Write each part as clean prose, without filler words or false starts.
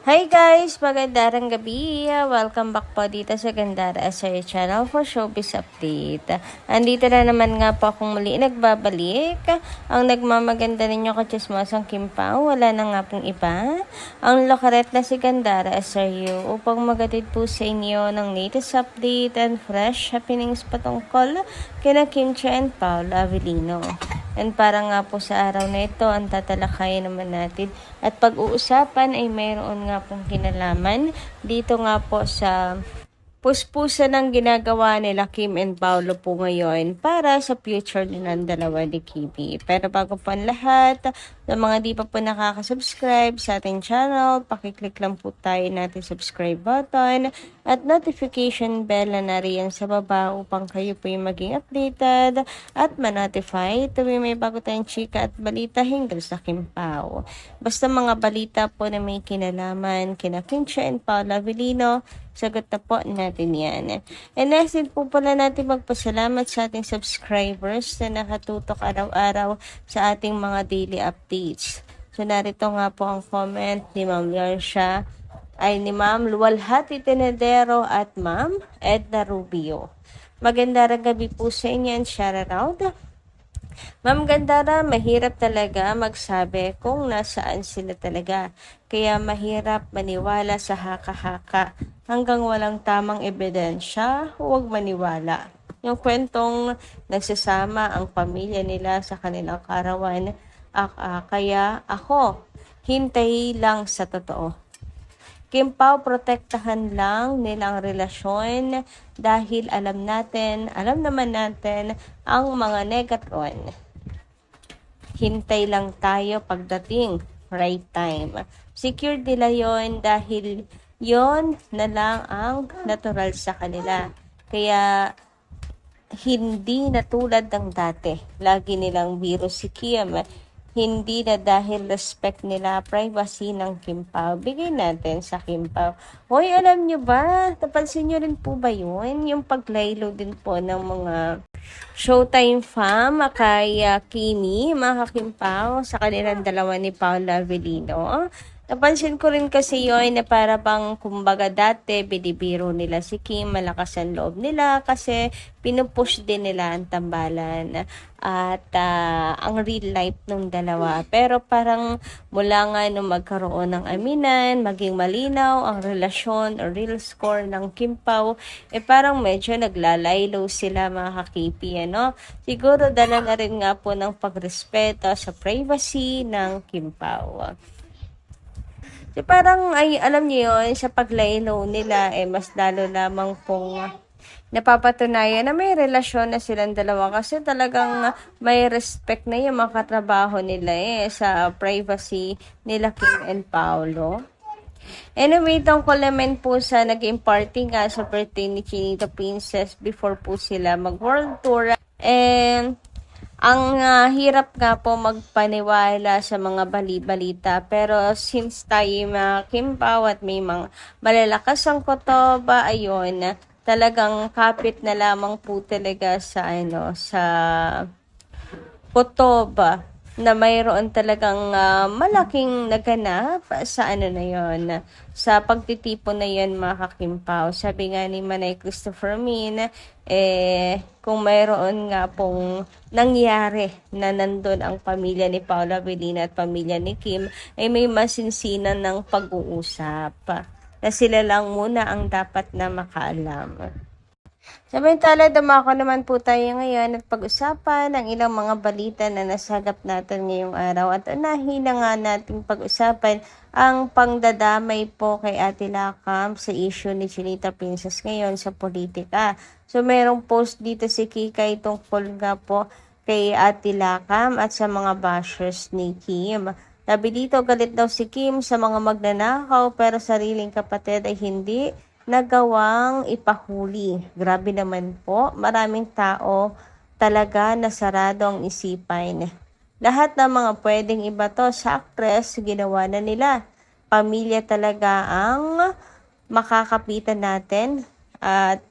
Hi guys! Magandang gabi! Welcome back po dito sa Gandara SRA Channel for Showbiz Update. Andito na naman nga po akong muli nagbabalik. Ang nagmamaganda ninyo kachismosang Kim Pao, wala na nga pong iba. Ang lokaret na si Gandara SRU upang magatid po sa inyo ng latest update and fresh happenings patungkol kina Kim Chiu and Paolo Avellino. And para nga po sa araw na ito, ang tatalakayin naman natin at pag-uusapan ay mayroon nga pong kinalaman dito nga po sa puspusan ng ginagawa nila Kim and Paolo po ngayon para sa future ng dalawa ni Kimi. Pero bago po ang lahat, sa mga di pa po nakaka-subscribe sa ating channel, pakiclick lang po tayo natin subscribe button at notification bell na nariyan sa baba upang kayo po yung maging updated at ma-notify tuwing may bago tayong chika at balita hinggil sa Kim Pao. Basta mga balita po na may kinalaman kina Kim Chiu and Paolo Avellino, sagot na po natin yan. And next din po pala natin magpasalamat sa ating subscribers na nakatutok araw-araw sa ating mga daily updates. So narito nga po ang comment ni Ma'am Yarsha, ni Ma'am Luwalhati Tenedero at Ma'am Edna Rubio. Magandang gabi po sa inyo and shout out. Ma'am Gandara, mahirap talaga magsabi kung nasaan sila talaga. Kaya mahirap maniwala sa haka-haka. Hanggang walang tamang ebidensya, huwag maniwala. Yung kwentong nagsasama ang pamilya nila sa kanilang karawan, kaya ako, hintay lang sa totoo. Kim Pao, protektahan lang nila ang relasyon dahil alam naman natin ang mga negatron. Hintay lang tayo pagdating right time. Secure nila yon dahil yon na lang ang natural sa kanila. Kaya hindi na tulad ng dati. Lagi nilang biro si Kim. Hindi na dahil respect nila privacy ng Kim Pao. Bigay natin sa Kim Pao. Hoy, alam nyo ba? Napansin nyo rin po ba yun? Yung paglaylo din po ng mga Showtime fam kay Kimi, mga Kim Pao, sa kanilang dalawa ni Paolo Avellino. Napansin ko rin kasi yun na para bang kumbaga dati binibiro nila si Kim, malakas ang loob nila kasi pinupush din nila ang tambalan at ang real life ng dalawa. Pero parang mula nga nung magkaroon ng aminan, maging malinaw ang relasyon o real score ng Kim Pao, parang medyo naglalaylo sila mga kakipi, ano? Siguro dala na rin nga po ng pagrespeto sa privacy ng Kim Pao. So, parang ay alam niyo yun, sa paglaylo nila mas lalo lamang pong napapatunayan na may relasyon na silang dalawa kasi talagang may respect na yung mga katrabaho nila sa privacy nila Kim and Paolo. Anyway, tungkol naman po sa naging party nga sa birthday ni Chinita Princess before po sila mag-world tour. And ang hirap nga po magpaniwala sa mga bali-balita, pero since tayo mga Kim Pao at may mga malalakas ang kotoba, ayun, talagang kapit na lamang po talaga sa sa kotoba na mayroon talagang malaking naganap sa na yon, sa pagtitipon na yon mga Kim Pao. Sabi nga ni Manay Christopher Min, kung mayroon nga pong nangyari na nandun ang pamilya ni Paolo Avellino at pamilya ni Kim, ay may masinsinan ng pag-uusap na sila lang muna ang dapat na makaalam. Samantala, dumako naman po tayo ngayon at pag-usapan ang ilang mga balita na nasagap natin ngayong araw. At unahin na nga nating pag-usapan ang pangdadamay po kay Ate Lakam sa issue ni Chinita Princess ngayon sa politika. So, mayroong post dito si Kikay tungkol nga po kay Ate Lakam at sa mga bashers ni Kim. Sabi dito, galit daw si Kim sa mga magnanakaw pero sariling kapatid ay hindi nagawang ipahuli. Grabe naman po, maraming tao talaga nasarado ang isipan. Lahat ng mga pwedeng ibato sa actress, ginawa na nila. Pamilya talaga ang makakapitan natin at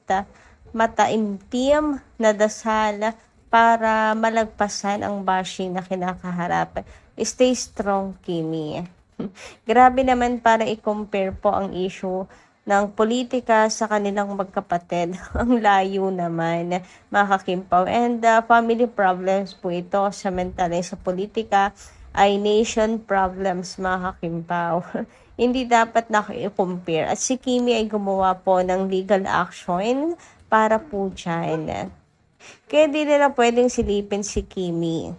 mataimtim na dasal para malagpasan ang bashing na kinakaharap. Stay strong, Kimi. Grabe naman para i-compare po ang issue ng politika sa kanilang magkapatid. Ang layo naman, mga kakimpaw. And family problems po ito, samantala sa politika ay nation problems, mga kakimpaw. Hindi dapat na i-compare. At si Kimi ay gumawa po ng legal action para po dyan. Kaya di nila pwedeng silipin si Kimi.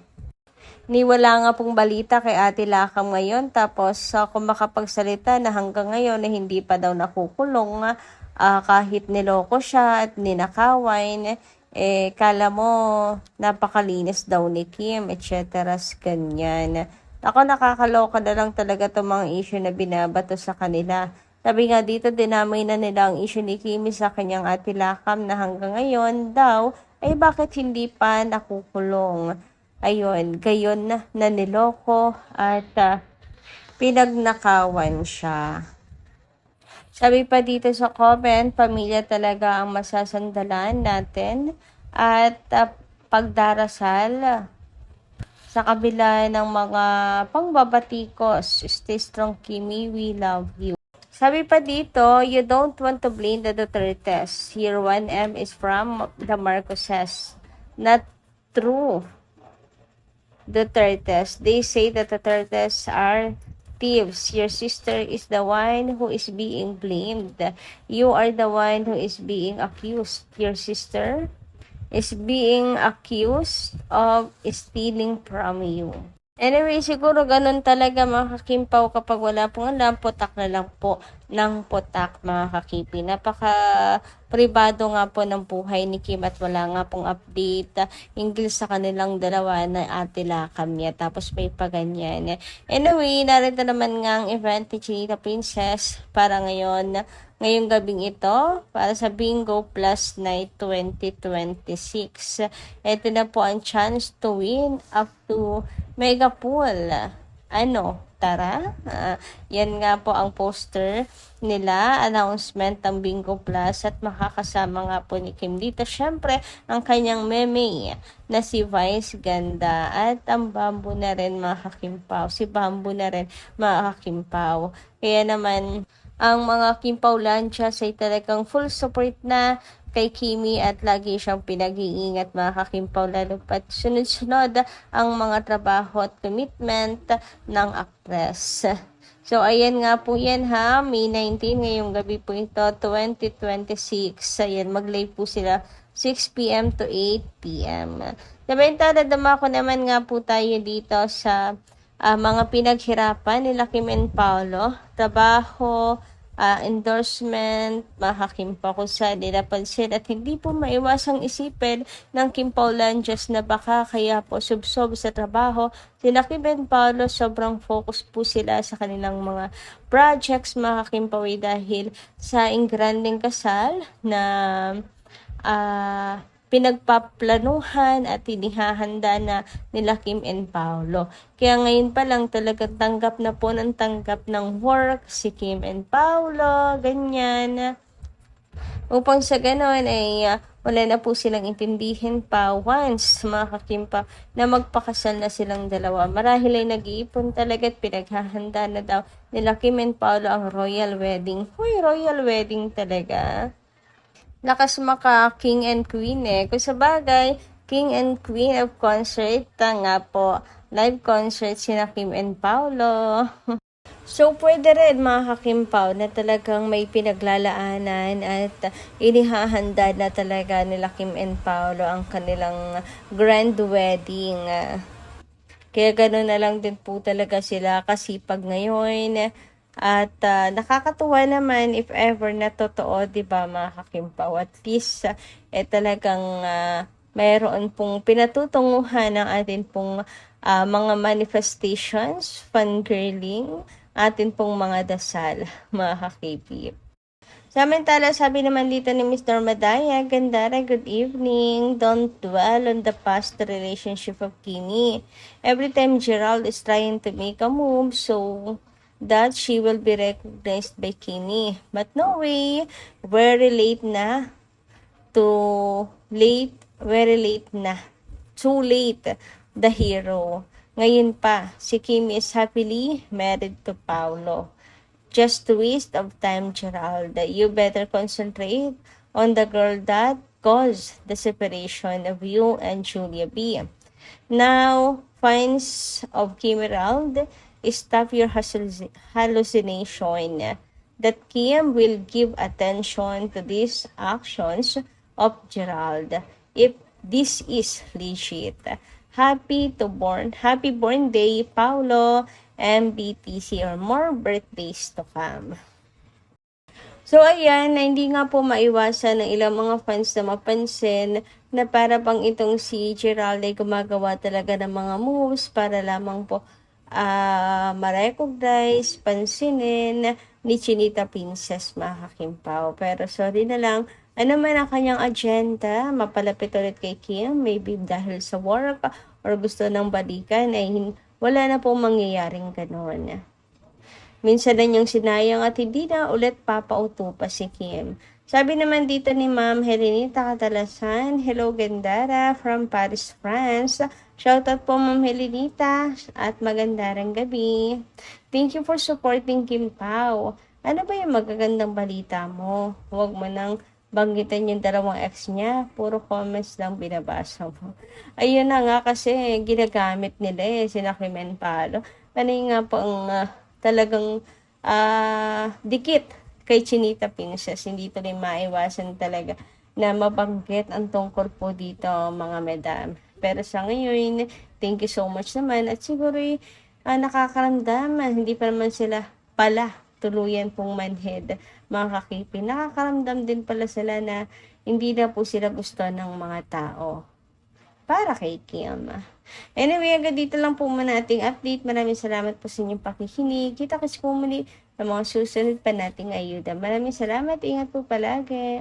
Ni wala nga pong balita kay Ate Lakam ngayon, tapos kung makapagsalita na hanggang ngayon na hindi pa daw nakukulong, kahit niloko siya at ninakawan, kala mo napakalinis daw ni Kim, etc. Ganyan. Ako, nakakaloka na lang talaga itong mga issue na binabato sa kanila. Sabi nga dito, dinamay na nila ang issue ni Kimi sa kanyang Ate Lakam na hanggang ngayon daw, ay bakit hindi pa nakukulong? Ayun, gayon na niloko at pinagnakawan siya. Sabi pa dito sa comment, pamilya talaga ang masasandalan natin at pagdarasal sa kabila ng mga pangbabatikos. Stay strong, Kimi. We love you. Sabi pa dito, you don't want to blame the Dutertes. Here 1M is from the Marcoses. Not true. Dutertes. They say that the Dutertes are thieves. Your sister is the one who is being blamed. You are the one who is being accused. Your sister is being accused of stealing from you. Anyway, siguro ganun talaga, mga kakimpaw, kapag wala pong alam, putak na lang po ng putak, mga kakipi. Napaka-pribado nga po ng buhay ni Kim at wala nga pong update hinggil sa kanilang dalawa na Ate Lakam niya. Tapos may paganyan. Anyway, narito naman nga ang event ni Chinita Princess para ngayong gabing ito, para sa Bingo Plus Night 2026. Ito na po ang chance to win up to Mega Pool. Tara. Yan nga po ang poster nila, announcement ng Bingo Plus at makakasama nga po ni Kim dito. Syempre, ang kanyang meme na si Vice Ganda at ang Bamboo na rin, mga kakimpaw. Si Bamboo na rin, mga kakimpaw. Kaya naman, ang mga Kimpaw Lanchas ay talagang full support na kay Kimi at lagi siyang pinag-iingat, mga kakimpaw, lalo pat sunod-sunod ang mga trabaho at commitment ng actress. So, ayan nga po yan ha, May 19, ngayong gabi po ito, 2026. Ayan, mag-live po sila 6 p.m. to 8 p.m. Sabentara, dama ko naman nga po tayo dito sa mga pinaghirapan nila Kim and Paolo, trabaho, endorsement, mahakim pa ko sa ninapansin at hindi po maiwasang isipin ng Kim Paulanjas na baka kaya po subsob sa trabaho. Sila Kim and Paolo, sobrang focus po sila sa kanilang mga projects, mga Kim Pawi, dahil sa ingranding kasal na pinagpaplanuhan at inihahanda na nila Kim and Paolo. Kaya ngayon pa lang talaga tanggap na po ng tanggap ng work si Kim and Paolo, ganyan. Upang sa ganon ay wala na po silang intindihin pa once, mga kakimpa, na magpakasal na silang dalawa. Marahil ay nag-iipon talaga at pinaghahanda na daw nila Kim and Paolo ang royal wedding. Huy, royal wedding talaga. Lakas maka King and Queen Kung sa bagay, King and Queen of concert, nga po, live concert sina Kim and Paolo. So, pwede rin, mga kakimpaw, na talagang may pinaglalaanan at inihahanda na talaga nila Kim and Paolo ang kanilang grand wedding. Kaya gano'n na lang din po talaga sila kasipag ngayon. At nakakatuwa naman if ever na totoo, diba, mga kakimpaw? At least talagang mayroon pong pinatutunguhan ng atin pong mga manifestations, fangirling, atin pong mga dasal, mga kakipip. Samantala, sabi naman dito ni Mr. Madaya, Gandara, good evening. Don't dwell on the past relationship of Kimi. Every time Gerald is trying to make a move, so that she will be recognized by Kimi. But no way, very late na. Too late, very late na. Too late, the hero. Ngayon pa, si Kim is happily married to Paulo. Just a waste of time, Gerald. You better concentrate on the girl that caused the separation of you and Julia B. Now, fans of Kim Gerald, stop your hallucination that Kim will give attention to these actions of Gerald if this is legit. Happy born day, Paulo, MBTC, or more birthdays to come. So ayan, na hindi nga po maiwasan ng ilang mga fans na mapansin na para bang itong si Gerald ay gumagawa talaga ng mga moves para lamang po ma-recognize, pansinin ni Chinita Princess Mahakimpaw. Pero sorry na lang, ano man ang kanyang agenda, mapalapit ulit kay Kim, maybe dahil sa work or gusto ng balikan, ay wala na pong mangyayaring gano'n. Minsan na niyang sinayang at hindi na ulit papauto pa si Kim. Sabi naman dito ni Ma'am Helenita Catalasan, hello Gandara from Paris, France. Shoutout po Ma'am Helenita at magandang gabi. Thank you for supporting Kim Pao. Ano ba yung magagandang balita mo? Huwag mo nang banggitan yung dalawang ex niya. Puro comments lang binabasa mo. Ayun na nga kasi ginagamit nila sina Clemen Palo. Ano nga po ang talagang dikit kay Chinita Princess. Hindi to rin maiwasan talaga na mabanggit ang tungkol po dito mga madam. Pero sa ngayon, thank you so much naman at siguro nakakaramdam, hindi pa naman sila pala tuluyan pong manhead mga kakipin. Nakakaramdam din pala sila na hindi na po sila gusto ng mga tao para kay Kim. Anyway, agad dito lang po muna ating update. Maraming salamat po sa inyong pakikinig. Kita kasi po muli ng mga susunod pa nating ayuda. Maraming salamat. Ingat po palagi.